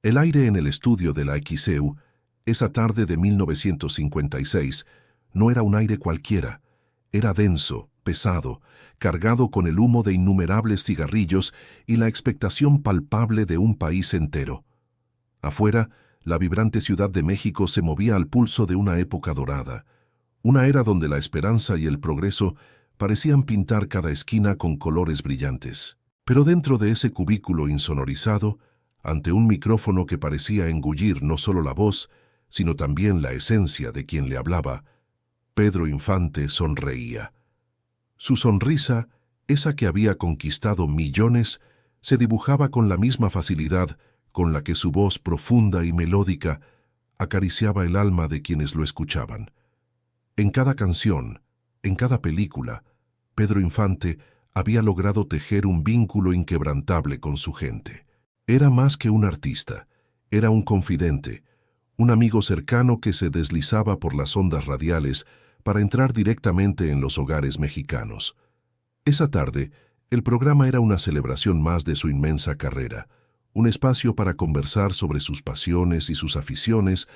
El aire en el estudio de la XEU, esa tarde de 1956, no era un aire cualquiera. Era denso, pesado, cargado con el humo de innumerables cigarrillos y la expectación palpable de un país entero. Afuera, la vibrante Ciudad de México se movía al pulso de una época dorada, una era donde la esperanza y el progreso parecían pintar cada esquina con colores brillantes. Pero dentro de ese cubículo insonorizado, ante un micrófono que parecía engullir no solo la voz, sino también la esencia de quien le hablaba, Pedro Infante sonreía. Su sonrisa, esa que había conquistado millones, se dibujaba con la misma facilidad con la que su voz profunda y melódica acariciaba el alma de quienes lo escuchaban. En cada canción, en cada película, Pedro Infante había logrado tejer un vínculo inquebrantable con su gente. Era más que un artista, era un confidente, un amigo cercano que se deslizaba por las ondas radiales para entrar directamente en los hogares mexicanos. Esa tarde, el programa era una celebración más de su inmensa carrera, un espacio para conversar sobre sus pasiones y sus aficiones,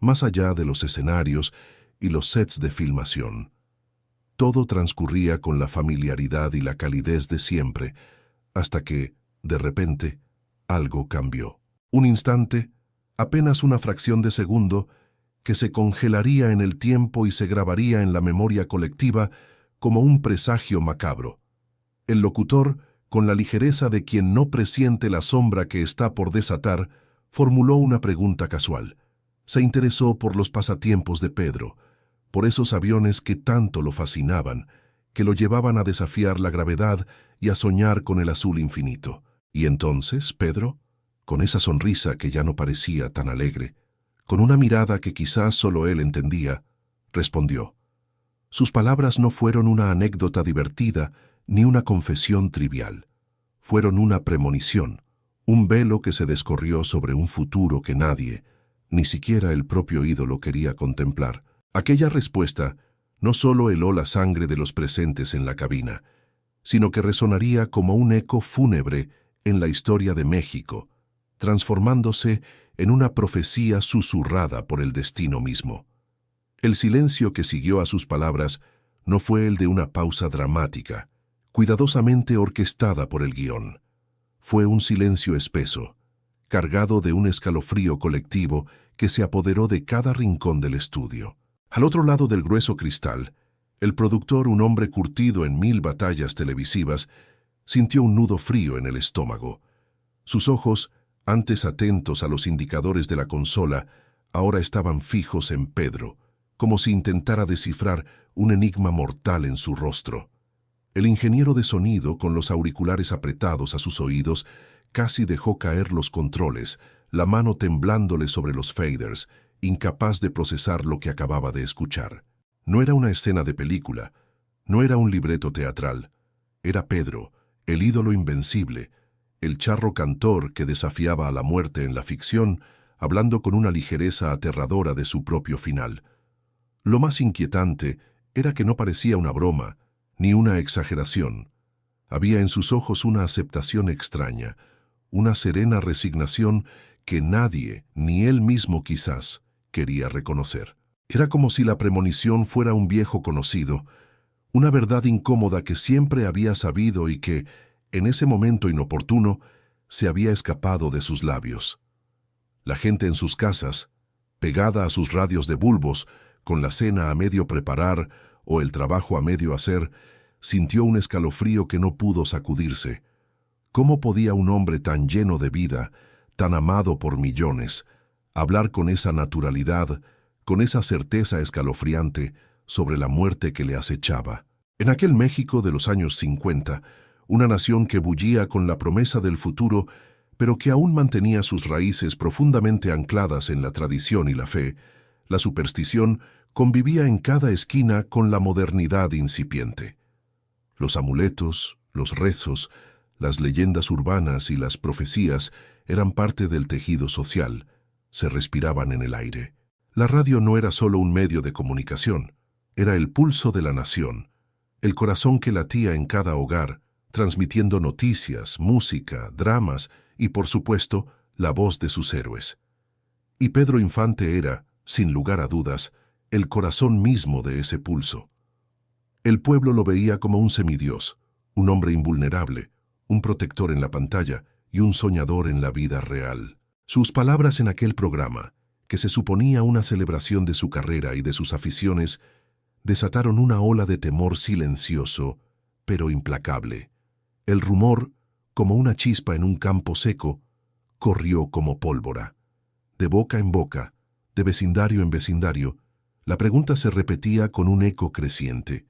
más allá de los escenarios y los sets de filmación. Todo transcurría con la familiaridad y la calidez de siempre, hasta que, de repente, algo cambió. Un instante, apenas una fracción de segundo, que se congelaría en el tiempo y se grabaría en la memoria colectiva como un presagio macabro. El locutor, con la ligereza de quien no presiente la sombra que está por desatar, formuló una pregunta casual. Se interesó por los pasatiempos de Pedro, por esos aviones que tanto lo fascinaban, que lo llevaban a desafiar la gravedad y a soñar con el azul infinito. Y entonces, Pedro, con esa sonrisa que ya no parecía tan alegre, con una mirada que quizás solo él entendía, respondió. Sus palabras no fueron una anécdota divertida ni una confesión trivial. Fueron una premonición, un velo que se descorrió sobre un futuro que nadie, ni siquiera el propio ídolo, quería contemplar. Aquella respuesta no solo heló la sangre de los presentes en la cabina, sino que resonaría como un eco fúnebre en la historia de México, transformándose en una profecía susurrada por el destino mismo. El silencio que siguió a sus palabras no fue el de una pausa dramática, cuidadosamente orquestada por el guión. Fue un silencio espeso, cargado de un escalofrío colectivo que se apoderó de cada rincón del estudio. Al otro lado del grueso cristal, el productor, un hombre curtido en 1000 batallas televisivas, sintió un nudo frío en el estómago. Sus ojos, antes atentos a los indicadores de la consola, ahora estaban fijos en Pedro, como si intentara descifrar un enigma mortal en su rostro. El ingeniero de sonido, con los auriculares apretados a sus oídos, casi dejó caer los controles, la mano temblándole sobre los faders, incapaz de procesar lo que acababa de escuchar. No era una escena de película, no era un libreto teatral. Era Pedro, el ídolo invencible, el charro cantor que desafiaba a la muerte en la ficción, hablando con una ligereza aterradora de su propio final. Lo más inquietante era que no parecía una broma, ni una exageración. Había en sus ojos una aceptación extraña, una serena resignación que nadie, ni él mismo quizás, quería reconocer. Era como si la premonición fuera un viejo conocido, una verdad incómoda que siempre había sabido y que, en ese momento inoportuno, se había escapado de sus labios. La gente en sus casas, pegada a sus radios de bulbos, con la cena a medio preparar o el trabajo a medio hacer, sintió un escalofrío que no pudo sacudirse. ¿Cómo podía un hombre tan lleno de vida, tan amado por millones, hablar con esa naturalidad, con esa certeza escalofriante sobre la muerte que le acechaba? En aquel México de los años 50, una nación que bullía con la promesa del futuro, pero que aún mantenía sus raíces profundamente ancladas en la tradición y la fe, la superstición convivía en cada esquina con la modernidad incipiente. Los amuletos, los rezos, las leyendas urbanas y las profecías eran parte del tejido social, se respiraban en el aire. La radio no era solo un medio de comunicación, era el pulso de la nación, el corazón que latía en cada hogar, transmitiendo noticias, música, dramas y, por supuesto, la voz de sus héroes. Y Pedro Infante era, sin lugar a dudas, el corazón mismo de ese pulso. El pueblo lo veía como un semidios, un hombre invulnerable, un protector en la pantalla y un soñador en la vida real. Sus palabras en aquel programa, que se suponía una celebración de su carrera y de sus aficiones, desataron una ola de temor silencioso, pero implacable. El rumor, como una chispa en un campo seco, corrió como pólvora. De boca en boca, de vecindario en vecindario, la pregunta se repetía con un eco creciente.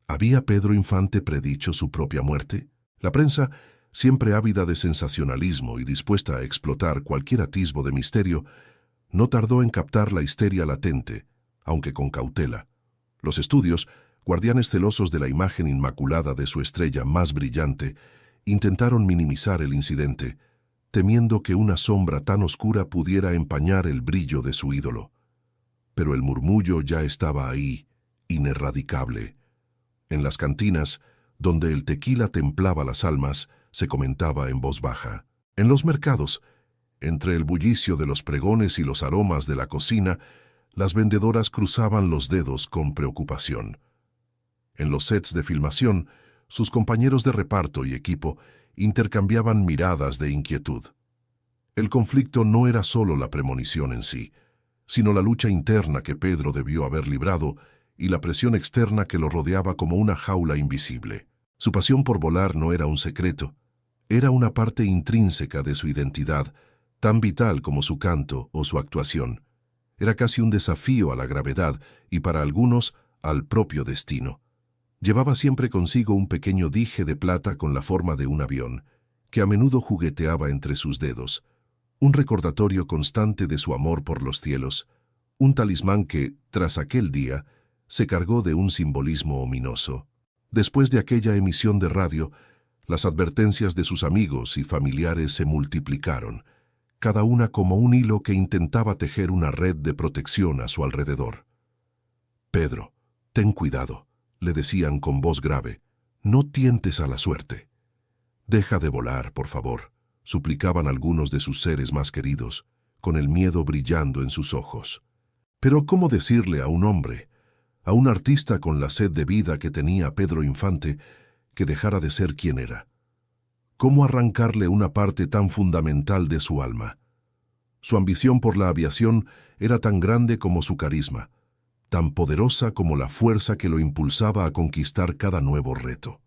¿Había Pedro Infante predicho su propia muerte? La prensa, siempre ávida de sensacionalismo y dispuesta a explotar cualquier atisbo de misterio, no tardó en captar la histeria latente, aunque con cautela. Los estudios, guardianes celosos de la imagen inmaculada de su estrella más brillante, intentaron minimizar el incidente, temiendo que una sombra tan oscura pudiera empañar el brillo de su ídolo. Pero el murmullo ya estaba ahí, ineradicable. En las cantinas, donde el tequila templaba las almas, se comentaba en voz baja. En los mercados, entre el bullicio de los pregones y los aromas de la cocina, las vendedoras cruzaban los dedos con preocupación. En los sets de filmación, sus compañeros de reparto y equipo intercambiaban miradas de inquietud. El conflicto no era solo la premonición en sí, sino la lucha interna que Pedro debió haber librado y la presión externa que lo rodeaba como una jaula invisible. Su pasión por volar no era un secreto, era una parte intrínseca de su identidad, tan vital como su canto o su actuación. Era casi un desafío a la gravedad y para algunos al propio destino. Llevaba siempre consigo un pequeño dije de plata con la forma de un avión, que a menudo jugueteaba entre sus dedos, un recordatorio constante de su amor por los cielos, un talismán que, tras aquel día, se cargó de un simbolismo ominoso. Después de aquella emisión de radio, las advertencias de sus amigos y familiares se multiplicaron, cada una como un hilo que intentaba tejer una red de protección a su alrededor. «Pedro, ten cuidado», le decían con voz grave, «no tientes a la suerte». «Deja de volar, por favor», suplicaban algunos de sus seres más queridos, con el miedo brillando en sus ojos. Pero ¿cómo decirle a un hombre, a un artista con la sed de vida que tenía Pedro Infante, que dejara de ser quien era? ¿Cómo arrancarle una parte tan fundamental de su alma? Su ambición por la aviación era tan grande como su carisma, tan poderosa como la fuerza que lo impulsaba a conquistar cada nuevo reto.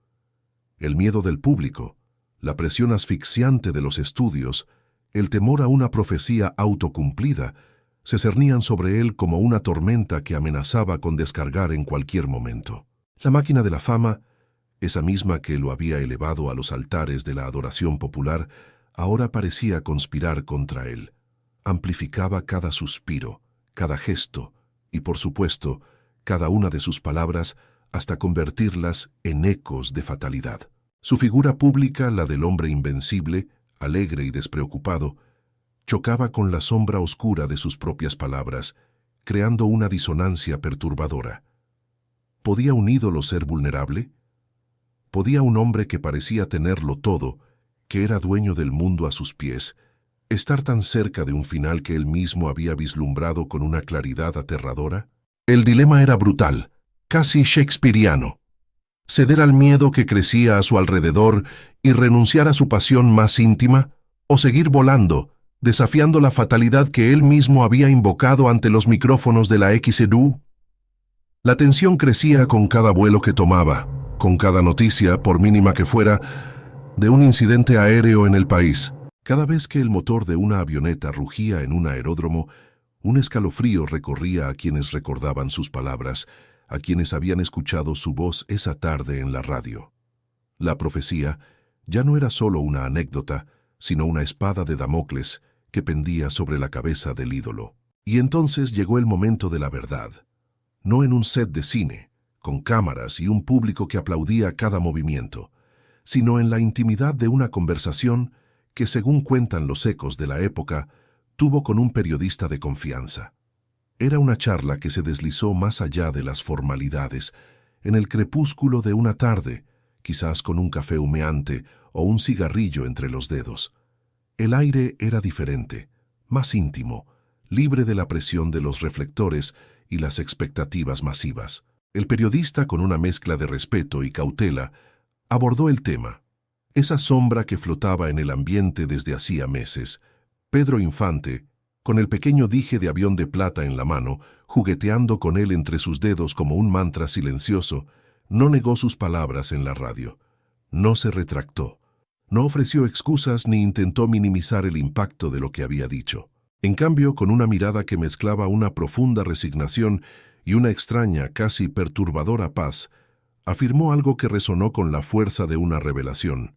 El miedo del público, la presión asfixiante de los estudios, el temor a una profecía autocumplida, se cernían sobre él como una tormenta que amenazaba con descargar en cualquier momento. La máquina de la fama, esa misma que lo había elevado a los altares de la adoración popular, ahora parecía conspirar contra él. Amplificaba cada suspiro, cada gesto y, por supuesto, cada una de sus palabras hasta convertirlas en ecos de fatalidad. Su figura pública, la del hombre invencible, alegre y despreocupado, chocaba con la sombra oscura de sus propias palabras, creando una disonancia perturbadora. ¿Podía un ídolo ser vulnerable? ¿Podía un hombre que parecía tenerlo todo, que era dueño del mundo a sus pies, estar tan cerca de un final que él mismo había vislumbrado con una claridad aterradora? El dilema era brutal, casi shakespeariano. ¿Ceder al miedo que crecía a su alrededor y renunciar a su pasión más íntima? ¿O seguir volando, desafiando la fatalidad que él mismo había invocado ante los micrófonos de la XEDU? La tensión crecía con cada vuelo que tomaba, con cada noticia, por mínima que fuera, de un incidente aéreo en el país. Cada vez que el motor de una avioneta rugía en un aeródromo, un escalofrío recorría a quienes recordaban sus palabras, a quienes habían escuchado su voz esa tarde en la radio. La profecía ya no era solo una anécdota, sino una espada de Damocles que pendía sobre la cabeza del ídolo. Y entonces llegó el momento de la verdad. No en un set de cine, con cámaras y un público que aplaudía cada movimiento, sino en la intimidad de una conversación que, según cuentan los ecos de la época, tuvo con un periodista de confianza. Era una charla que se deslizó más allá de las formalidades, en el crepúsculo de una tarde, quizás con un café humeante o un cigarrillo entre los dedos. El aire era diferente, más íntimo, libre de la presión de los reflectores y las expectativas masivas. El periodista, con una mezcla de respeto y cautela, abordó el tema. Esa sombra que flotaba en el ambiente desde hacía meses. Pedro Infante, con el pequeño dije de avión de plata en la mano, jugueteando con él entre sus dedos como un mantra silencioso, no negó sus palabras en la radio. No se retractó. No ofreció excusas ni intentó minimizar el impacto de lo que había dicho. En cambio, con una mirada que mezclaba una profunda resignación y una extraña, casi perturbadora paz, afirmó algo que resonó con la fuerza de una revelación.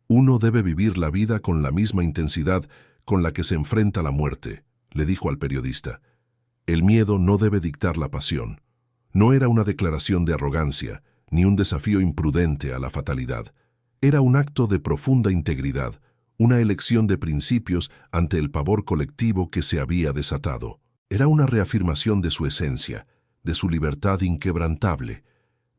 Uno debe vivir la vida con la misma intensidad con la que se enfrenta la muerte, le dijo al periodista. El miedo no debe dictar la pasión. No era una declaración de arrogancia, ni un desafío imprudente a la fatalidad. Era un acto de profunda integridad, una elección de principios ante el pavor colectivo que se había desatado. Era una reafirmación de su esencia, de su libertad inquebrantable.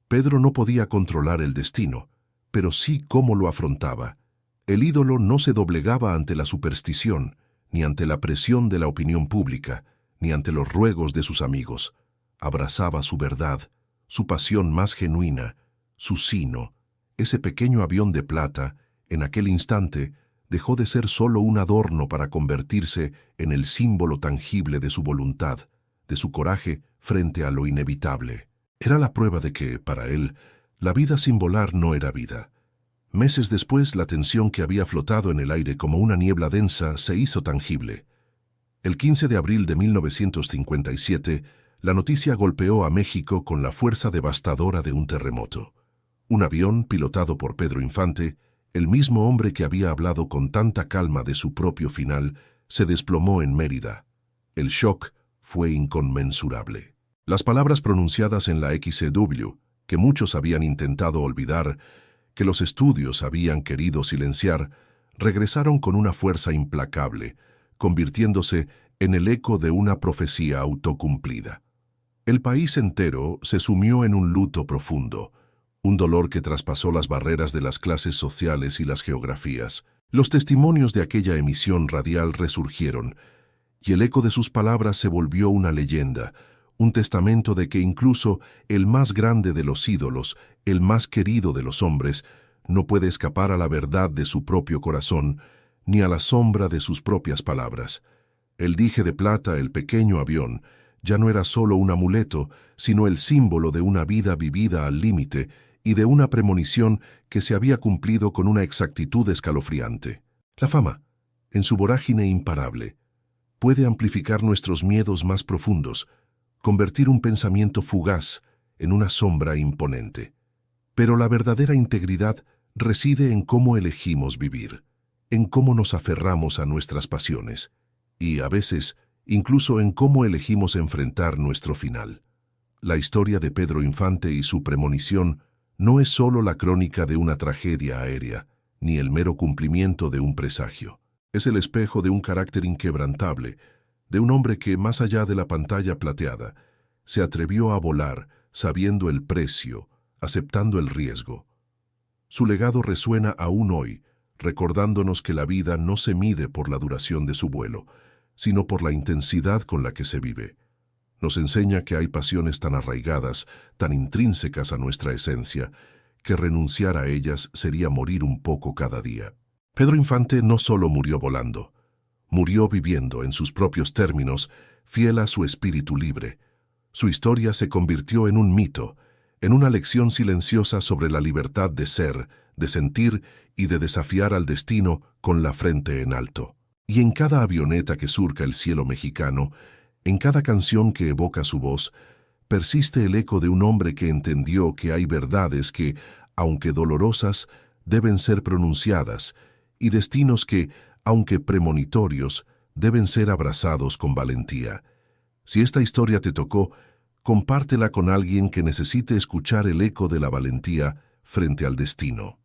Pedro no podía controlar el destino, pero sí cómo lo afrontaba. El ídolo no se doblegaba ante la superstición, ni ante la presión de la opinión pública, ni ante los ruegos de sus amigos. Abrazaba su verdad, su pasión más genuina, su sino. Ese pequeño avión de plata, en aquel instante, dejó de ser solo un adorno para convertirse en el símbolo tangible de su voluntad, de su coraje frente a lo inevitable. Era la prueba de que, para él, la vida sin volar no era vida. Meses después, la tensión que había flotado en el aire como una niebla densa se hizo tangible. El 15 de abril de 1957, la noticia golpeó a México con la fuerza devastadora de un terremoto. Un avión, pilotado por Pedro Infante, el mismo hombre que había hablado con tanta calma de su propio final, se desplomó en Mérida. El shock fue inconmensurable. Las palabras pronunciadas en la XCW, que muchos habían intentado olvidar, que los estudios habían querido silenciar, regresaron con una fuerza implacable, convirtiéndose en el eco de una profecía autocumplida. El país entero se sumió en un luto profundo, un dolor que traspasó las barreras de las clases sociales y las geografías. Los testimonios de aquella emisión radial resurgieron, y el eco de sus palabras se volvió una leyenda, un testamento de que incluso el más grande de los ídolos, el más querido de los hombres, no puede escapar a la verdad de su propio corazón, ni a la sombra de sus propias palabras. El dije de plata, el pequeño avión, ya no era solo un amuleto, sino el símbolo de una vida vivida al límite y de una premonición que se había cumplido con una exactitud escalofriante. La fama, en su vorágine imparable, puede amplificar nuestros miedos más profundos, convertir un pensamiento fugaz en una sombra imponente. Pero la verdadera integridad reside en cómo elegimos vivir, en cómo nos aferramos a nuestras pasiones y, a veces, incluso en cómo elegimos enfrentar nuestro final. La historia de Pedro Infante y su premonición no es solo la crónica de una tragedia aérea, ni el mero cumplimiento de un presagio. Es el espejo de un carácter inquebrantable, de un hombre que, más allá de la pantalla plateada, se atrevió a volar sabiendo el precio, aceptando el riesgo. Su legado resuena aún hoy, recordándonos que la vida no se mide por la duración de su vuelo, sino por la intensidad con la que se vive. Nos enseña que hay pasiones tan arraigadas, tan intrínsecas a nuestra esencia, que renunciar a ellas sería morir un poco cada día. Pedro Infante no solo murió volando, murió viviendo en sus propios términos, fiel a su espíritu libre. Su historia se convirtió en un mito, en una lección silenciosa sobre la libertad de ser, de sentir y de desafiar al destino con la frente en alto. Y en cada avioneta que surca el cielo mexicano, en cada canción que evoca su voz, persiste el eco de un hombre que entendió que hay verdades que, aunque dolorosas, deben ser pronunciadas, y destinos que, aunque premonitorios, deben ser abrazados con valentía. Si esta historia te tocó, compártela con alguien que necesite escuchar el eco de la valentía frente al destino.